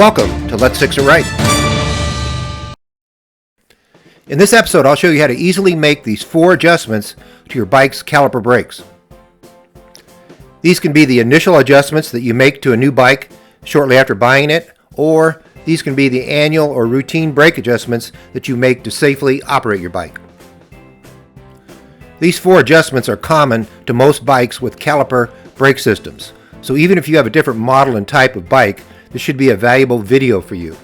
Welcome to Let's Fix It Right. In this episode, I'll show you how to easily make these 4 adjustments to your bike's caliper brakes. These can be the initial adjustments that you make to a new bike shortly after buying it, or these can be the annual or routine brake adjustments that you make to safely operate your bike. These 4 adjustments are common to most bikes with caliper brake systems, so even if you have a different model and type of bike, this should be a valuable video for you.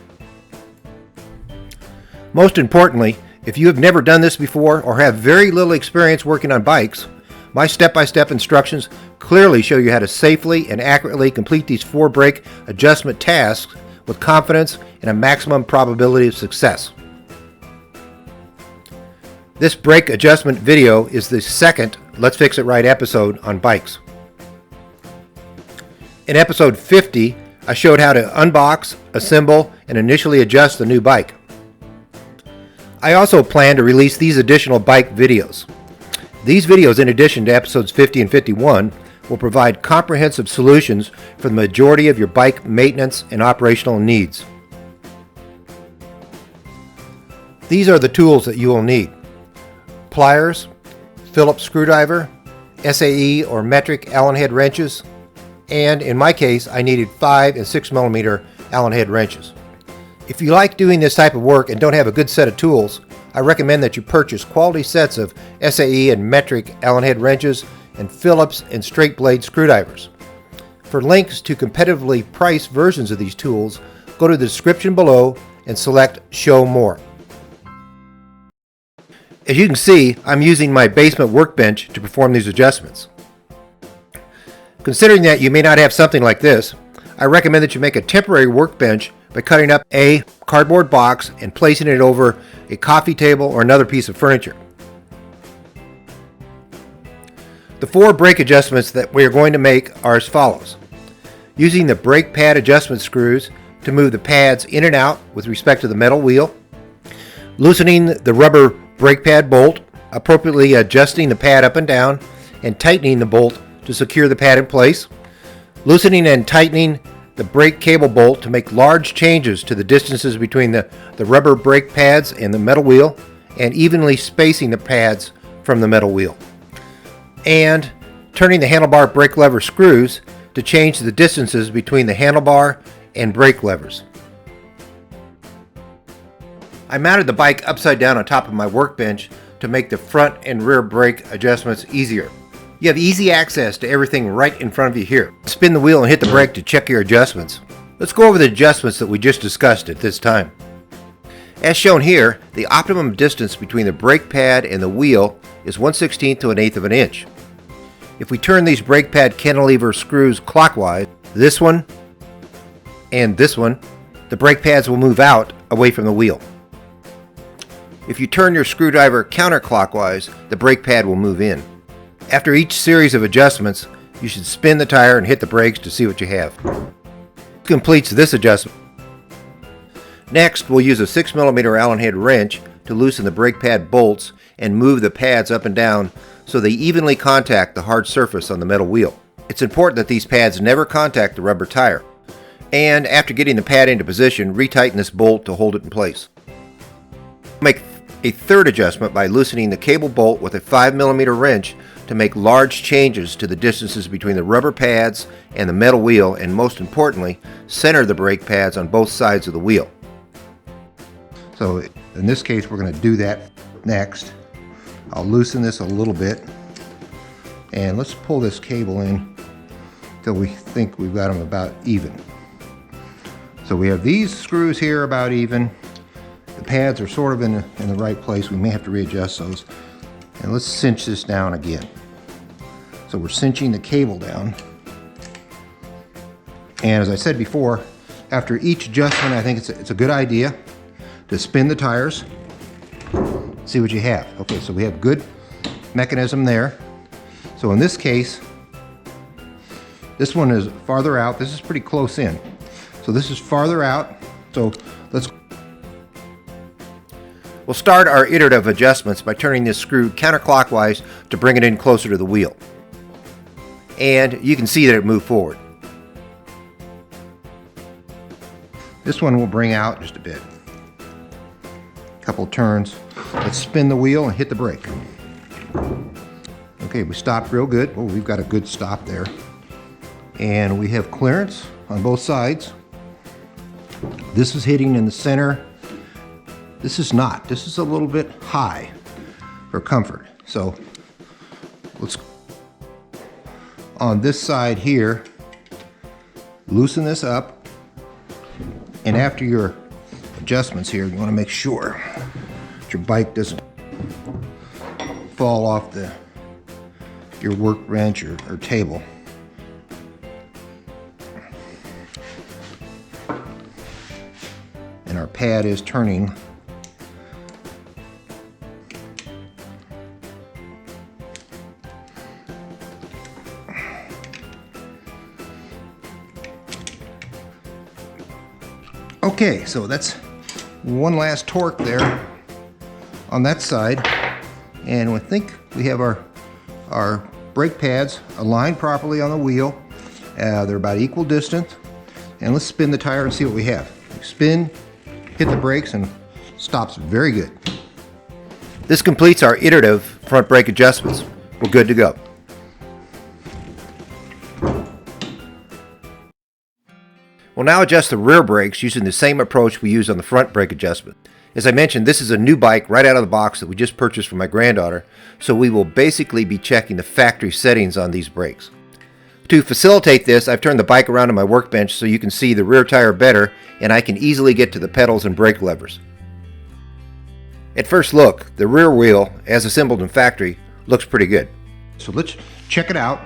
Most importantly, if you have never done this before or have very little experience working on bikes, my step-by-step instructions clearly show you how to safely and accurately complete these 4 brake adjustment tasks with confidence and a maximum probability of success. This brake adjustment video is the second Let's Fix It Right episode on bikes. In episode 50, I showed how to unbox, assemble, and initially adjust the new bike. I also plan to release these additional bike videos. These videos, in addition to episodes 50 and 51, will provide comprehensive solutions for the majority of your bike maintenance and operational needs. These are the tools that you will need: pliers, Phillips screwdriver, SAE or metric Allen head wrenches, and in my case I needed 5 and 6 millimeter Allen head wrenches. If you like doing this type of work and don't have a good set of tools, I recommend that you purchase quality sets of SAE and metric Allen head wrenches and Phillips and straight blade screwdrivers. For links to competitively priced versions of these tools, go to the description below and select Show More. As you can see, I'm using my basement workbench to perform these adjustments. Considering that you may not have something like this, I recommend that you make a temporary workbench by cutting up a cardboard box and placing it over a coffee table or another piece of furniture. The 4 brake adjustments that we are going to make are as follows: using the brake pad adjustment screws to move the pads in and out with respect to the metal wheel, loosening the rubber brake pad bolt, appropriately adjusting the pad up and down, and tightening the bolt to secure the pad in place, loosening and tightening the brake cable bolt to make large changes to the distances between the rubber brake pads and the metal wheel, and evenly spacing the pads from the metal wheel, and turning the handlebar brake lever screws to change the distances between the handlebar and brake levers. I mounted the bike upside down on top of my workbench to make the front and rear brake adjustments easier. You have easy access to everything right in front of you here. Spin the wheel and hit the brake to check your adjustments. Let's go over the adjustments that we just discussed at this time. As shown here, the optimum distance between the brake pad and the wheel is 1/16 to 1/8 of an inch. If we turn these brake pad cantilever screws clockwise, this one and this one, the brake pads will move out away from the wheel. If you turn your screwdriver counterclockwise, the brake pad will move in. After each series of adjustments, you should spin the tire and hit the brakes to see what you have. This completes this adjustment. Next, we'll use a 6 millimeter Allen head wrench to loosen the brake pad bolts and move the pads up and down so they evenly contact the hard surface on the metal wheel. It's important that these pads never contact the rubber tire. And after getting the pad into position, retighten this bolt to hold it in place. Make a third adjustment by loosening the cable bolt with a 5 millimeter wrench to make large changes to the distances between the rubber pads and the metal wheel, and most importantly, center the brake pads on both sides of the wheel. So in this case, we're going to do that next. I'll loosen this a little bit, and let's pull this cable in till we think we've got them about even. So we have these screws here about even. The pads are sort of in the right place. We may have to readjust those. And let's cinch this down again. So we're cinching the cable down. And as I said before, after each adjustment, I think it's a good idea to spin the tires, see what you have. Okay, so we have good mechanism there. So in this case, this one is farther out. This is pretty close in. So this is farther out. So we'll start our iterative adjustments by turning this screw counterclockwise to bring it in closer to the wheel. And you can see that it moved forward. This one will bring out just a bit. Couple turns. Let's spin the wheel and hit the brake. Okay, we stopped real good. Oh, we've got a good stop there. And we have clearance on both sides. This is hitting in the center. This is not. This is a little bit high for comfort. So let's, on this side here, loosen this up. And after your adjustments here, you want to make sure that your bike doesn't fall off your workbench or table. And our pad is turning. Okay, so that's one last torque there on that side, and we think we have our brake pads aligned properly on the wheel. They're about equal distance, and let's spin the tire and see what we have. Spin, hit the brakes, and stops very good. This completes our iterative front brake adjustments. We're good to go. We'll now adjust the rear brakes using the same approach we use on the front brake adjustment. As I mentioned, this is a new bike right out of the box that we just purchased for my granddaughter, so we will basically be checking the factory settings on these brakes. To facilitate this, I've turned the bike around on my workbench so you can see the rear tire better, and I can easily get to the pedals and brake levers. At first look, the rear wheel, as assembled in factory, looks pretty good. So let's check it out.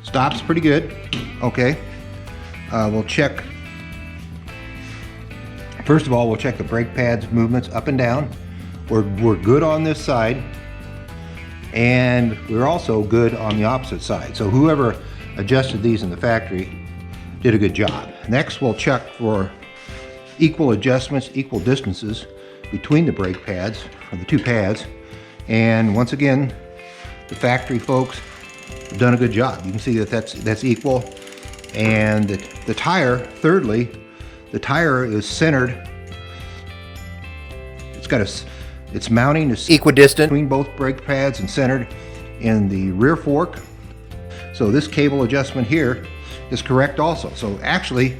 Stops pretty good. Okay. We'll check. First of all, we'll check the brake pads movements up and down. We're good on this side, and we're also good on the opposite side. So whoever adjusted these in the factory did a good job. Next, we'll check for equal adjustments, equal distances between the brake pads, or the two pads. And once again, the factory folks have done a good job. You can see that that's equal. And the tire, thirdly, the tire is centered. Its mounting is equidistant between both brake pads and centered in the rear fork. So this cable adjustment here is correct also. So actually,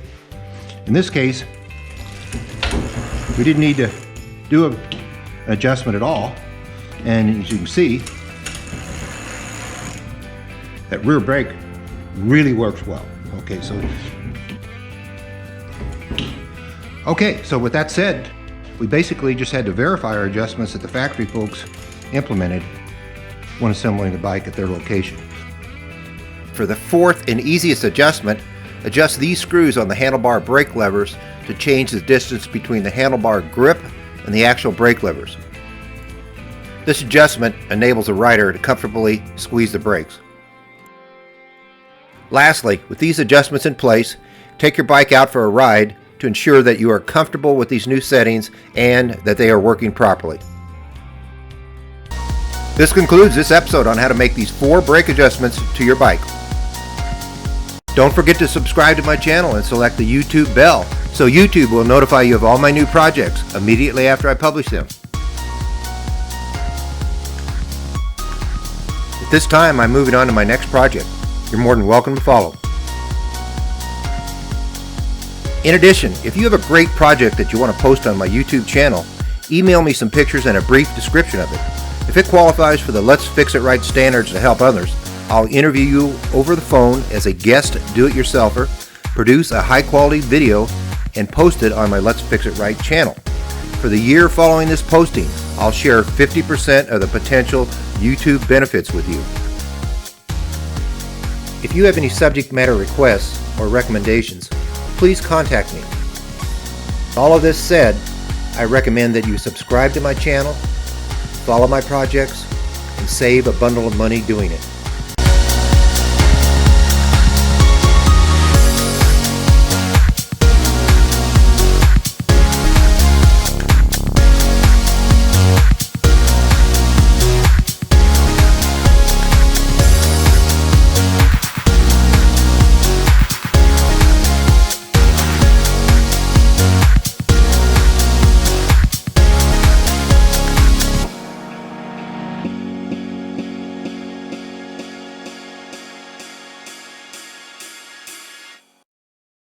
in this case, we didn't need to do an adjustment at all. And as you can see, that rear brake really works well. Okay, so with that said, we basically just had to verify our adjustments that the factory folks implemented when assembling the bike at their location. For the fourth and easiest adjustment, adjust these screws on the handlebar brake levers to change the distance between the handlebar grip and the actual brake levers. This adjustment enables a rider to comfortably squeeze the brakes. Lastly, with these adjustments in place, take your bike out for a ride to ensure that you are comfortable with these new settings and that they are working properly. This concludes this episode on how to make these 4 brake adjustments to your bike. Don't forget to subscribe to my channel and select the YouTube bell so YouTube will notify you of all my new projects immediately after I publish them. At this time, I'm moving on to my next project. You're more than welcome to follow. In addition, if you have a great project that you want to post on my YouTube channel, email me some pictures and a brief description of it. If it qualifies for the Let's Fix It Right standards to help others, I'll interview you over the phone as a guest do-it-yourselfer, produce a high-quality video, and post it on my Let's Fix It Right channel. For the year following this posting, I'll share 50% of the potential YouTube benefits with you. If you have any subject matter requests or recommendations, please contact me. All of this said, I recommend that you subscribe to my channel, follow my projects, and save a bundle of money doing it.